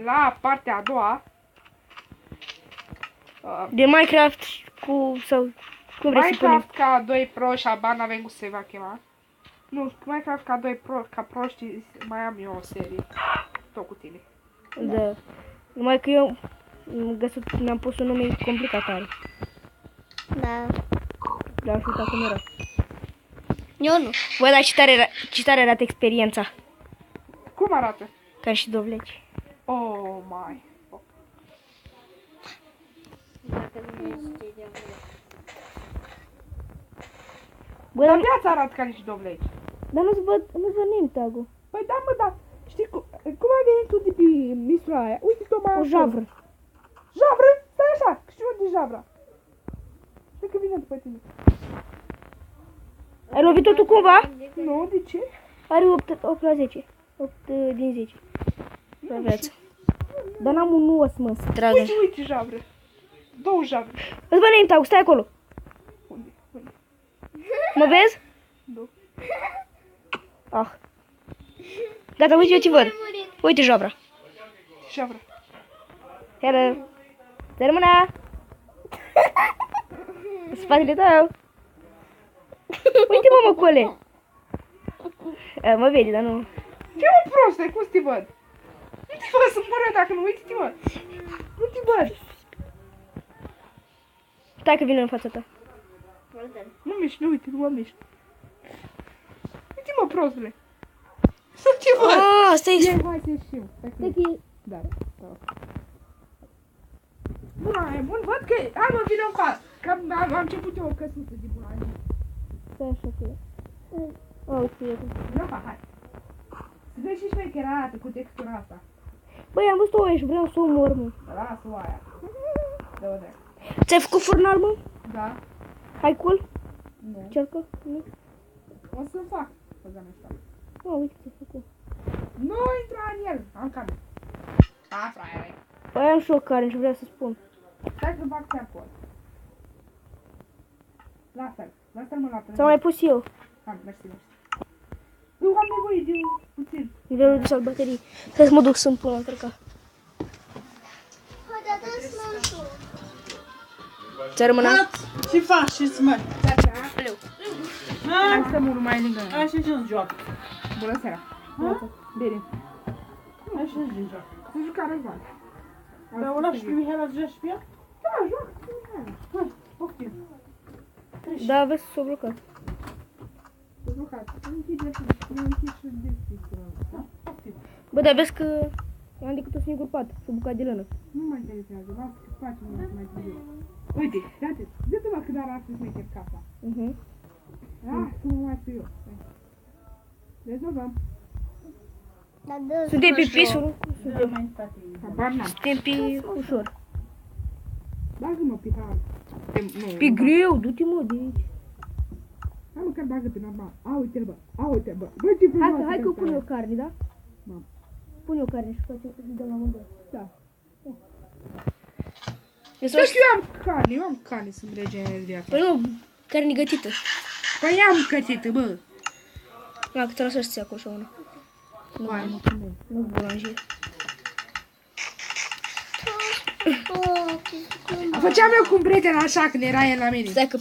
la partea a doua. De Minecraft cu... sau... cum vrei să punem? Minecraft ca 2 Pro și Aban avem cum se va chema. Nu, Minecraft ca 2 Pro, ca Pro știi, mai am eu o serie. Tot cu tine. Da. Numai că eu mi-am pus un nume complicat tare. Da. Dar aș uita cum era. Eu nu. Bă, dar ce tare arată experiența. Cum arată? Ca și dovleci. Oh my. Bă, Dar dar, viața arată ca niște dovleci. dar nu-ți văd name tag-ul. Păi da, mă, da. Știi cum ai venit tu de pe misura aia? Uite, Toma. O javră. Javră? Stai așa, că știu de javra. Știi că vine după tine. Ai lovit-o tu cumva? Nu, de ce? Are 8 la 10. 8 din 10. La viață. Dar n-am un os, mă, să tragă. Uite, javră. 2 javre. Îți vă name tag, stai acolo. Unde? Mă vezi? Nu. Ah. Gata, uite eu ce văd. Uite javra. Javră. Iară. Termina. Spatele tău. Uite, mă, măcole. Mă vede, dar nu. Ce mă proste, cum să te văd? Nu te văd să mură dacă nu, uite-te, mă. Nu te văd. Stai că vine în fața ta. Nu miști, nu, uite, nu mă miști. Uite, mă, prostule. Să te văd. Ah, stai. Ia, hai să ieșim. Stai că Da. Bun, e bun, văd că... Hai, mă, vină în față. Că am început eu o căsuță de bună. stai așa că... uite, uite. Da, hai. Să vezi și șmecher arată cu textura asta. Băi, am văzut o oaie și vreau să o omor, mă. Lasă-o aia. Dă-o de. Ți-ai făcut furnal, mă? Da? Hai cool? Nu. Cercă? Nu? O să fac. Păzana asta. Uite ce-ai făcut. Nu intra în el. Am cameră. A, fraiere. Păi am și o care și vreau să spun. Stai să fac pe acolo. Lasă-l. Lasă-l, mă, la tine. S-am mai pus eu. Hai, mersi, mersi. Nu am nevoie de puțin. Nivelul de sal baterii. Trebuie să mă duc să-mi pun la încărcat. Ți-a rămânat? Ce faci? Ce-ți mai? Hai să mă mai lângă. Hai și ce-ți joacă? Bună seara. Bine. Hai și ce joacă? Să juca Răzvan. Dar ăla și pe Mihaela să joci pe ea? Da, joacă cu Mihaela. Hai, poftim. Da, vezi, s-o blocat. Să jucați. Închide și deschide. Da? Poftim. Bă, dar vezi că am decât un singur pat și o bucată de lână. Nu mă interesează. Lasă că facem mai târziu. Uite, uite. Zi-te-mă cât arată șmecher casa. Ah, să mă mai fiu eu. Rezolvăm. Suntem pe pisul? Dă mai în spate. Habar n-am. Suntem pe ușor. Bagă-mă pe har. Pe greu, du-te mă de aici. Hai măcar bagă pe normal. A, uite-l, bă. A, uite, bă. Bă, ce frumoasă. Hai că pun eu carne, da? Da. Pun eu carne și facem să dăm la mândoi. Da. Deci Știu că eu am carne, eu am carne să-mi regenerez viața. păi nu, carne gătită. Păi am cățită, bă. Da, că trebuie să-ți acolo așa una. Hai, mulțumesc. Nu bulanjie. Făceam eu cu un prieten așa când era el la mine. Stai că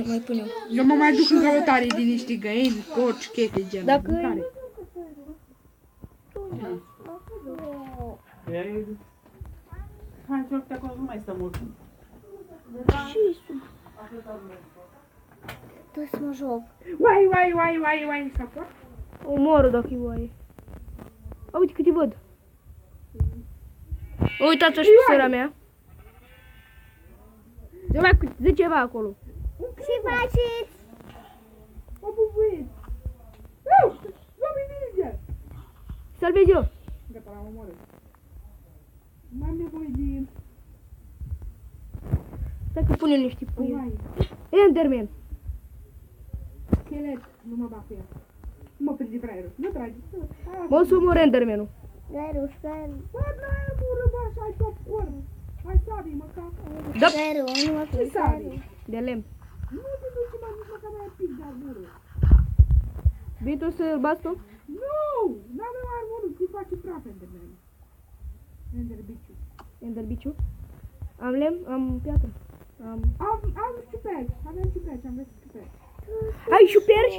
mai pun eu. Eu mă mai duc în căutare de niște găini, porci, chete, genul. Dacă Mâncare. Hai, joc-te acolo, nu mai stăm mult. Trebuie să mă joc. Uai, s-a pot? omoră dacă e oaie. A, uite cât îi văd. Uitați-o și pe sora mea. Zi ceva acolo. Ce faceți? Mă bubuit. Nu, nu mi ninge. Salvez eu. Gata, l-am omorât. Mai am nevoie de... Stai că pun eu niște pui. Uai, Enderman. schelet, nu mă bag cu el. Nu mă prinde fraierul. Nu trage. Mă o să omor Enderman-ul. Veru, șperu. Bă, n-ai mură, bă, așa ai popcorn. Hai sabii, măcar. Da. Șperu, nu mă Ce prinde. sabii? De lemn. Nu te duci, mă, nici măcar mai pic de armură. Vii tu să-l bați tu? Nu! N-avem armură, ți face praf, Enderman. Enderbiciu. Enderbiciu. Am lemn, am piatră. Am ciuperci. Avem ciuperci, am găsit ciuperci. Ai șuperci?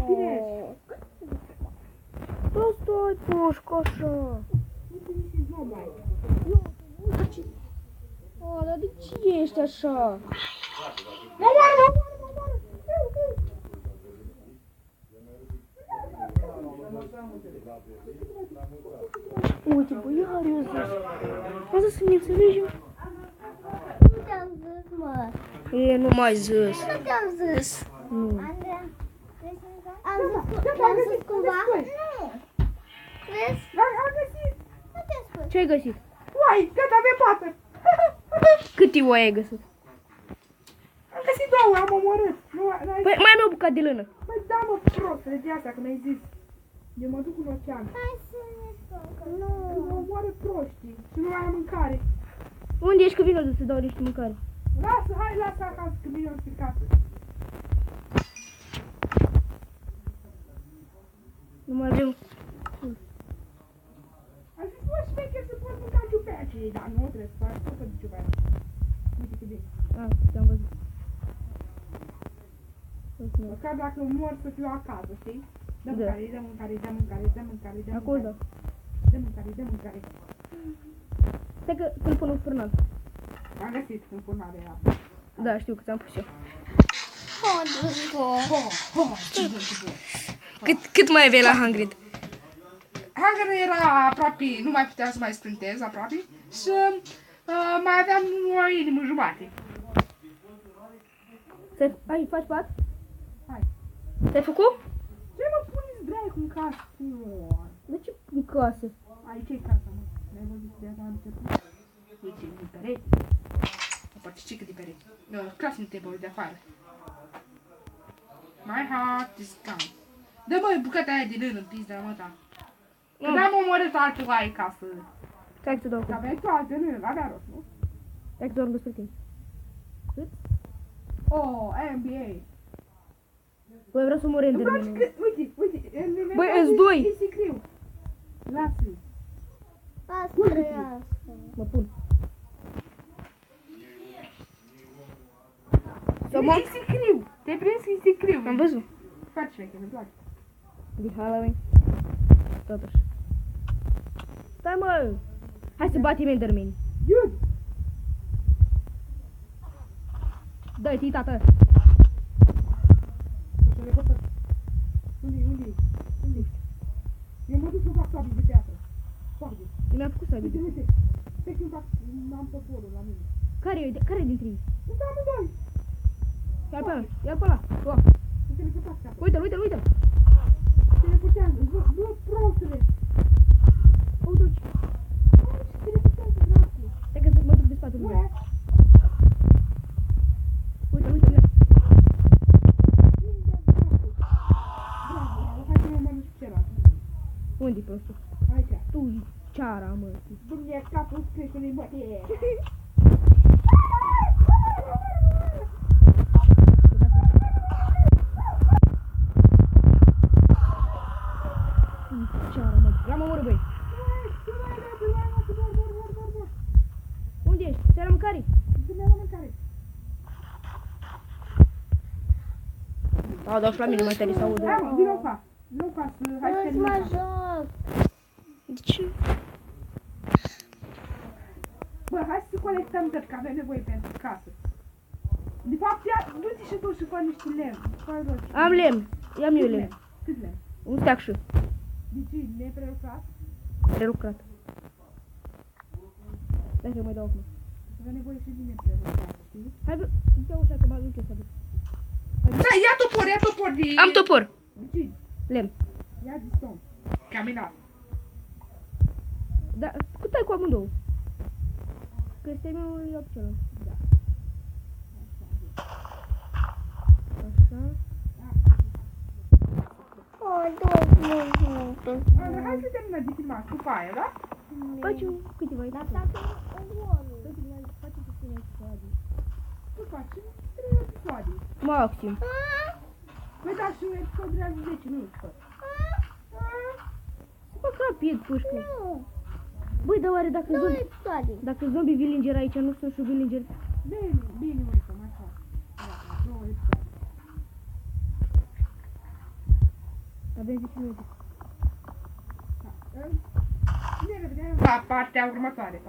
Ciuperci. Da stai, pușcă, așa. Uite niște znob aici. Dar de ce ești așa? Mă omoară! Uite, bă, iar eu zic. Asta să ne înțelegem. Nu te-am zis, mă. E, nu mai zis. Nu te-am zis. Nu. Andreea, am zis cumva? Nu. Vezi? Am găsit! Nu te-am spus. Ce ai găsit? Uai, gata, avem patru! Câte oi ai găsit? Am găsit două, am omorât. Păi mai am o bucată de lână. Păi da, mă, prostule, de asta, că mi-ai zis. Eu mă duc în ocean. Hai să ne spun că Mă nu. omoară proștii și nu mai am mâncare. Unde ești că vin să dau niște mâncare? Lasă, hai, lasă acasă, că mi-am stricat. Nu mai avem. Aș fi fost șmecher să pot mânca ciupercii, dar nu trebuie să faci tot de ciuperci. Uite cât bine. Ah, te-am văzut. Măcar dacă mor să fiu acasă, știi? Dă Da. mâncare, dă mâncare, dă mâncare, dă mâncare, dă Acolo, mâncare. da. Dă mâncare, dă mâncare. Stai că îl pun în furnal. Am găsit în furnale era. Da, știu că ți-am pus eu. Cât mai aveai la Hagrid? Hunger era aproape, nu mai puteam să mai sprintez aproape și mai aveam o inimă jumate. Ai, faci pat? Hai. Te-ai făcut? Ce mă puneți dracu în casă? De ce în casă? Aici e casa, mă. Mi-ai văzut de asta am început. Uite, din perete. O părticică de perete. Crafting table de afară. My heart is gone. Dă băi bucata aia de lână în pizda mă ta. Că n-am omorât altceva ai casă. Stai că te dau Că acum. aveai tu alte lână, avea rost, nu? Stai că te dau despre tine. Oh, NBA. Băi, vreau să mor Îmi place Enderman. că, uite, Băi, îți doi. E sicriu. Lasă-i. Asta e asta. Mă pun. Să mă... E sicriu. Te-ai prins că e sicriu. Am văzut. Foarte șmecher, îmi place. De Halloween. Totuși. Stai mă! Hai să batem Enderman. Iud. Dă-i, tată. Să le bătă. Unde? Eu mă duc să fac sabii de piatră. Foarte. Mi-am făcut să Uite, vedem. uite. Stai că am toporul la mine. Care dintre ei? Uite, amândoi. Ia-l pe ăla, ia-l pe ăla. Ia. Uite, le fac capul. Uite-l. Teleportează. Bă, prostule. Uite-l. Teleportează, dracu. Stai că mă duc de spate lui. Uite. Uite-l. Bravo, hai să mă mănânc celălalt. Unde-i prostul? Aici. Tu, ceara, mă. Dumne, capul scrie bătie. Ceara, mă. L-am omorât, băi. Unde ești? Ți-ai la mâncare? Da, dau și la mine mai tare să audă. Vino ca. Nu ca să... Hai să Să mă terminăm. joc. De ce? Bă, hai să colectăm tot, că avem nevoie pentru casă. De fapt, ia, du-te și tu și fă niște lemn. Fă rost. Am lemn. Ia-mi eu lemn. Cât lemn? Un steag și. De ce? Neprelucrat? Relucrat. Stai că mai dau acum. Avem nevoie și de neprelucrat, știi? Hai, bă, ia ușa că mă ajunge să aduc. Da, ia topor de... Am topor. De ce? Lemn. Ia de ston. Caminat. Da, cât ai cu amândouă? Că este meu îl iau pe celălalt. Da. Așa. Hai să terminăm de filmat după aia, da? Facem câteva Dar etape. facem oameni. Facem puține episoade. Tu facem 3 episoade. Maxim. Păi da, și un episod durează 10 minute. Să fac rapid, pușcă. Nu. Băi, dar oare dacă Nu zombie, e toate. dacă zombie villager aici nu sunt și villager? Bine, bine, uite, așa. Nu, uite. Avem 10 minute. Ne revedem la partea următoare.